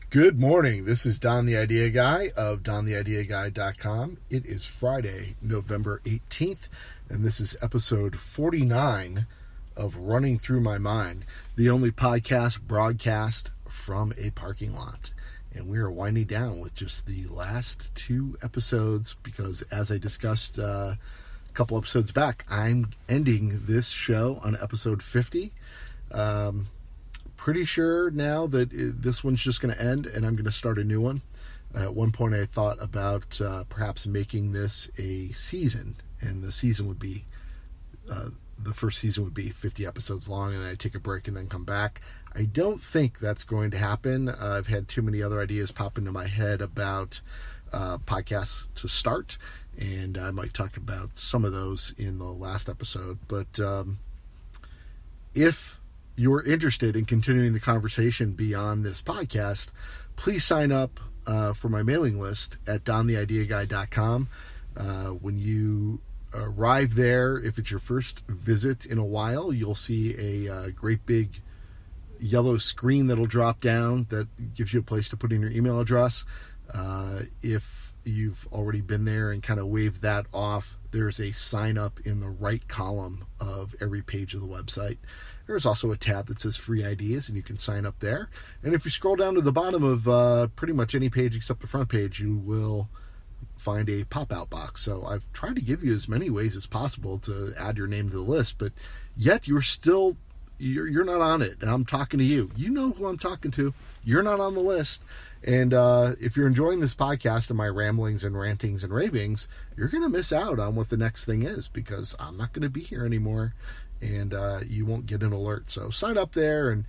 Good morning. This is Don the Idea Guy of dontheideaguy.com. It is Friday, November 18th, and this is episode 49 of Running Through My Mind, the only podcast broadcast from a parking lot. And we are winding down with just the last two episodes because, as I discussed a couple episodes back, I'm ending this show on episode 50. Pretty sure now that this one's just going to end and I'm going to start a new one. At one point I thought about perhaps making this a season, and the season would be the first season would be 50 episodes long, and I take a break and then come back. I don't think that's going to happen. I've had too many other ideas pop into my head about podcasts to start, and I might talk about some of those in the last episode. But if you're interested in continuing the conversation beyond this podcast, please sign up for my mailing list at dontheideaguy.com. When you arrive there, if it's your first visit in a while, you'll see a great big yellow screen that'll drop down that gives you a place to put in your email address. If you've already been there and kind of waved that off, there's a sign up in the right column of every page of the website. There's also a tab that says free ideas, and you can sign up there. And if you scroll down to the bottom of pretty much any page except the front page, you will find a pop-out box. So I've tried to give you as many ways as possible to add your name to the list, but yet you're not on it, and I'm talking to you. You know who I'm talking to. You're not on the list. And if you're enjoying this podcast and my ramblings and rantings and ravings, you're going to miss out on what the next thing is, because I'm not going to be here anymore, and you won't get an alert. So sign up there, and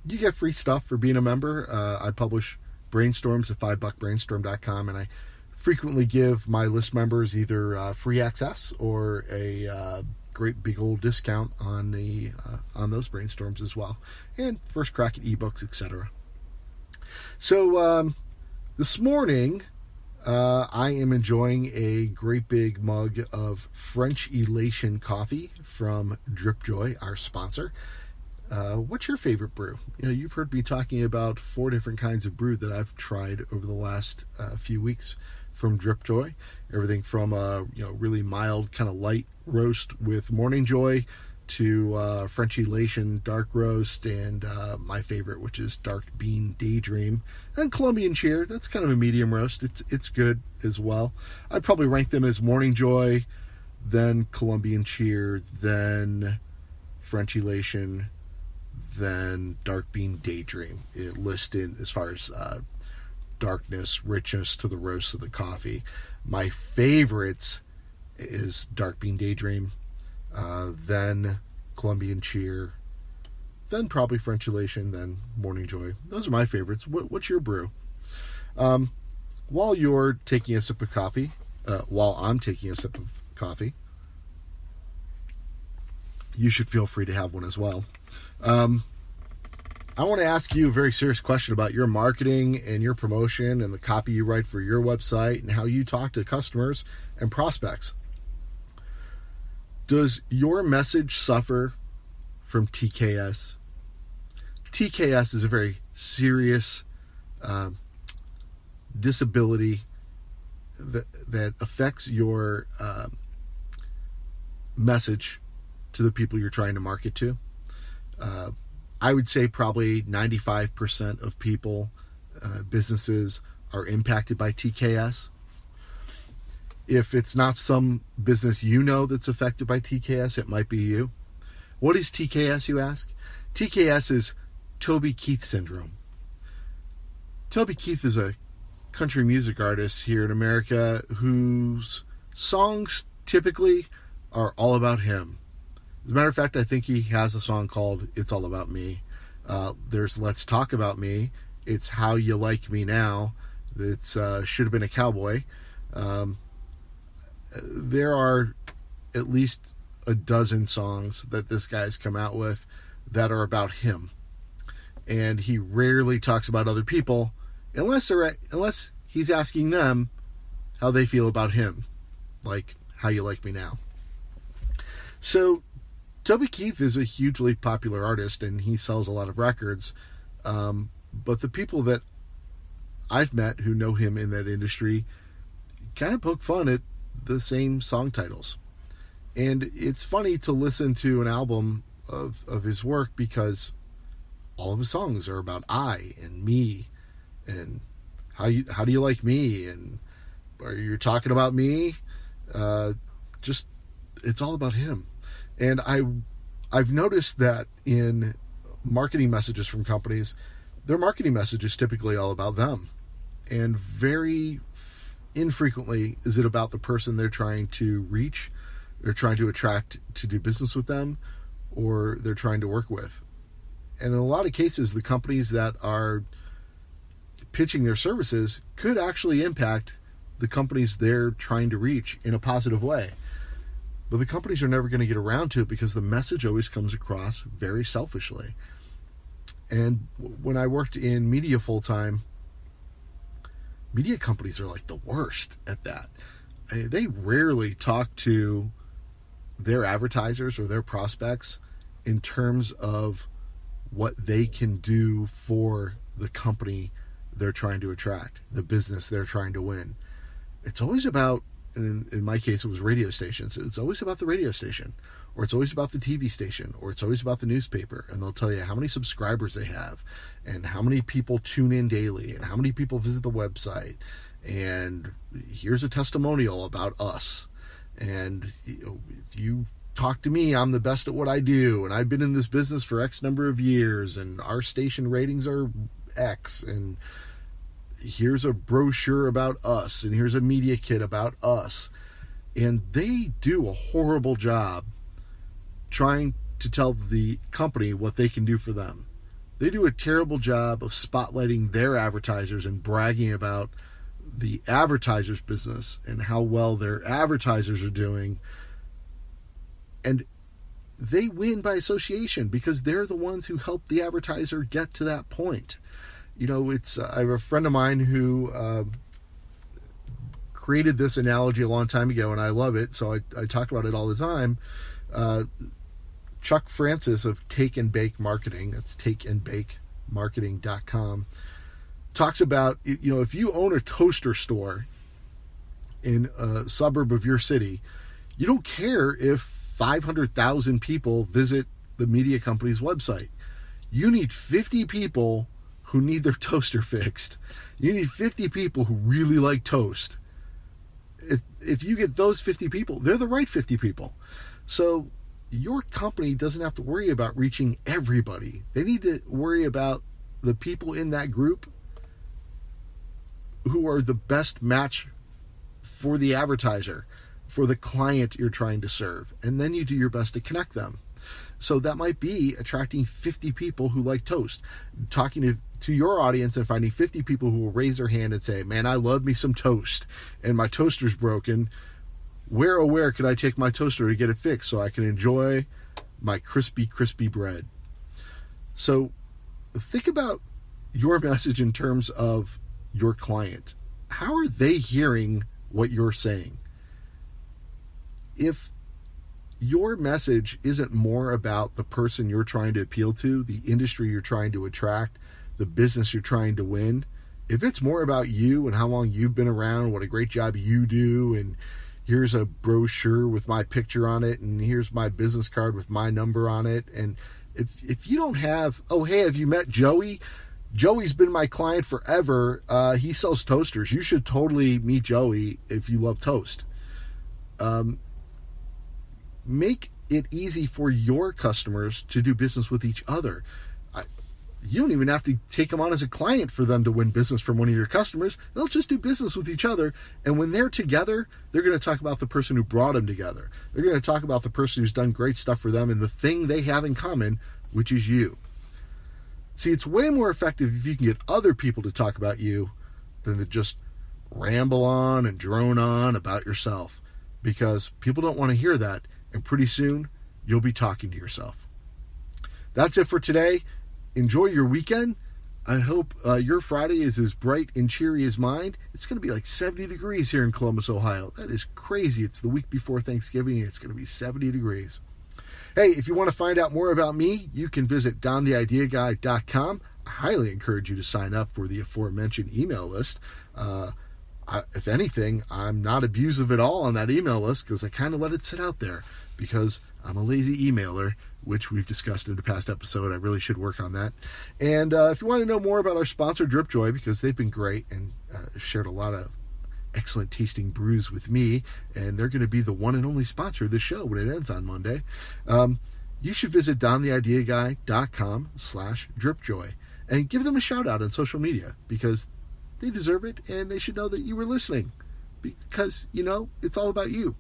you get free stuff for being a member. I publish brainstorms at $5brainstorm.com, and I frequently give my list members either free access or a great big old discount on those brainstorms as well, and first crack at ebooks, etc. So this morning I am enjoying a great big mug of French Elation coffee from Drip Joy, our sponsor. What's your favorite brew? You've heard me talking about 4 different kinds of brew that I've tried over the last few weeks from Drip Joy. Everything from really mild, kind of light roast with Morning Joy to French Elation dark roast, and my favorite, which is dark bean Daydream, and Colombian Cheer. That's kind of a medium roast. It's good as well. I'd probably rank them as Morning Joy, then Colombian Cheer, then French Elation, then dark bean Daydream. It listed as far as darkness, richness to the roast of the coffee. My favorites is dark bean Daydream, then Colombian Cheer, then probably French Elation, then Morning Joy. Those are my favorites. What's your brew? While you're taking a sip of coffee, while I'm taking a sip of coffee, you should feel free to have one as well. I want to ask you a very serious question about your marketing and your promotion and the copy you write for your website and how you talk to customers and prospects. Does your message suffer from TKS? TKS is a very serious disability that affects your message to the people you're trying to market to. I would say probably 95% of people, businesses, are impacted by TKS. If it's not some business that's affected by TKS, it might be you. What is TKS, you ask? TKS is Toby Keith Syndrome. Toby Keith is a country music artist here in America whose songs typically are all about him. As a matter of fact, I think he has a song called It's All About Me. There's Let's Talk About Me. It's How You Like Me Now. It's Should Have Been a Cowboy. There are at least a dozen songs that this guy's come out with that are about him. And he rarely talks about other people unless he's asking them how they feel about him. Like, How You Like Me Now. So Toby Keith is a hugely popular artist and he sells a lot of records. But the people that I've met who know him in that industry kind of poke fun at the same song titles. And it's funny to listen to an album of his work because all of his songs are about I and me and how do you like me, and are you talking about me? Just it's all about him. And I've noticed that in marketing messages from companies, their marketing message is typically all about them, and very infrequently is it about the person they're trying to reach, they're trying to attract to do business with them, or they're trying to work with. And in a lot of cases, the companies that are pitching their services could actually impact the companies they're trying to reach in a positive way. But the companies are never going to get around to it because the message always comes across very selfishly. And when I worked in media full-time, media companies are like the worst at that. They rarely talk to their advertisers or their prospects in terms of what they can do for the company they're trying to attract, the business they're trying to win. It's always about, in my case, it was radio stations. It's always about the radio station, or it's always about the TV station, or it's always about the newspaper. And they'll tell you how many subscribers they have, and how many people tune in daily, and how many people visit the website. And here's a testimonial about us. And if you talk to me, I'm the best at what I do, and I've been in this business for X number of years, and our station ratings are X, and here's a brochure about us, and here's a media kit about us. And they do a horrible job trying to tell the company what they can do for them. They do a terrible job of spotlighting their advertisers and bragging about the advertisers' business and how well their advertisers are doing. And they win by association because they're the ones who help the advertiser get to that point. You know, I have a friend of mine who created this analogy a long time ago, and I love it, so I talk about it all the time. Chuck Francis of Take and Bake Marketing, that's takeandbakemarketing.com, talks about, you know, if you own a toaster store in a suburb of your city, you don't care if 500,000 people visit the media company's website. You need 50 people who need their toaster fixed. You need 50 people who really like toast. If you get those 50 people, they're the right 50 people. So your company doesn't have to worry about reaching everybody. They need to worry about the people in that group who are the best match for the advertiser, for the client you're trying to serve. And then you do your best to connect them. So that might be attracting 50 people who like toast, talking to your audience and finding 50 people who will raise their hand and say, man, I love me some toast and my toaster's broken. Where could I take my toaster to get it fixed so I can enjoy my crispy bread? So think about your message in terms of your client. How are they hearing what you're saying? If your message isn't more about the person you're trying to appeal to, the industry you're trying to attract, the business you're trying to win, if it's more about you and how long you've been around, what a great job you do, and here's a brochure with my picture on it, and here's my business card with my number on it, and if you don't have, oh, hey, have you met Joey? Joey's been my client forever. He sells toasters. You should totally meet Joey if you love toast. Make it easy for your customers to do business with each other. You don't even have to take them on as a client for them to win business from one of your customers. They'll just do business with each other. And when they're together, they're going to talk about the person who brought them together. They're going to talk about the person who's done great stuff for them and the thing they have in common, which is you. See, it's way more effective if you can get other people to talk about you than to just ramble on and drone on about yourself, because people don't want to hear that. And pretty soon, you'll be talking to yourself. That's it for today. Enjoy your weekend. I hope your Friday is as bright and cheery as mine. It's going to be like 70 degrees here in Columbus, Ohio. That is crazy. It's the week before Thanksgiving, and it's going to be 70 degrees. Hey, if you want to find out more about me, you can visit dontheideaguy.com. highly encourage you to sign up for the aforementioned email list. If anything, I'm not abusive at all on that email list because I kind of let it sit out there because I'm a lazy emailer, which we've discussed in a past episode. I really should work on that. And if you want to know more about our sponsor, Dripjoy, because they've been great and shared a lot of excellent tasting brews with me, and they're going to be the one and only sponsor of the show when it ends on Monday, you should visit dontheidea.com/dripjoy and give them a shout out on social media because they deserve it and they should know that you were listening because, it's all about you.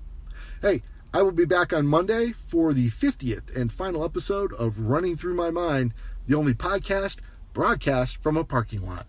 Hey, I will be back on Monday for the 50th and final episode of Running Through My Mind, the only podcast broadcast from a parking lot.